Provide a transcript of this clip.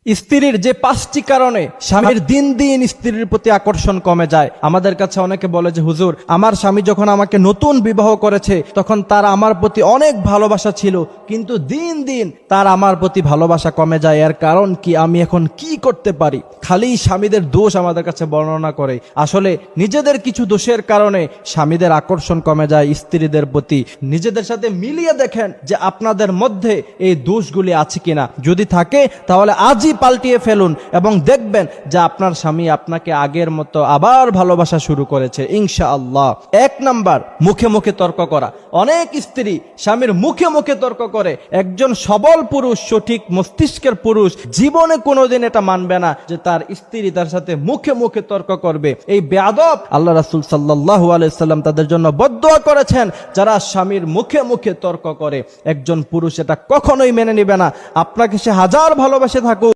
স্ত্রীর যে 5টি কারণে স্বামীর দিন দিন স্ত্রীর প্রতি আকর্ষণ কমে যায়। আমাদের কাছে অনেকে বলে যে হুজুর, আমার স্বামী যখন আমাকে নতুন বিবাহ করেছে তখন তার আমার প্রতি অনেক ভালোবাসা ছিল, কিন্তু দিন দিন তার আমার প্রতি ভালোবাসা কমে যায়। এর কারণ কি? আমি এখন কি করতে পারি? খালি স্বামীদের দোষ আমাদের কাছে বর্ণনা করে। আসলে নিজেদের কিছু দোষের কারণে স্বামীদের আকর্ষণ কমে যায় স্ত্রীদের প্রতি। নিজেদের সাথে মিলিয়ে দেখেন যে আপনাদের মধ্যে এই দোষগুলি আছে কিনা। যদি থাকে তাহলে আজই পাল্টিয়ে ফেলুন এবং দেখবেন যে আপনার স্বামী আপনাকে আগের মতো আবার ভালোবাসা শুরু করেছে ইনশাআল্লাহ। 1 নাম্বার, মুখে মুখে তর্ক করা। অনেক স্ত্রী স্বামীর মুখে মুখে তর্ক করে। একজন সবল পুরুষ, সঠিক মস্তিষ্কের পুরুষ জীবনে কোনোদিন এটা মানবে না যে তার স্ত্রী তার সাথে মুখে মুখে তর্ক করবে। এই বেয়াদব আল্লাহ রাসূল সাল্লাল্লাহু আলাইহি সাল্লাম তাদের জন্য বদদোয়া করেছেন যারা স্বামীর মুখে মুখে তর্ক করে। একজন পুরুষ এটা কখনোই মেনে নেবে না। আপনাকে সে হাজার ভালোবাসে থাকুক,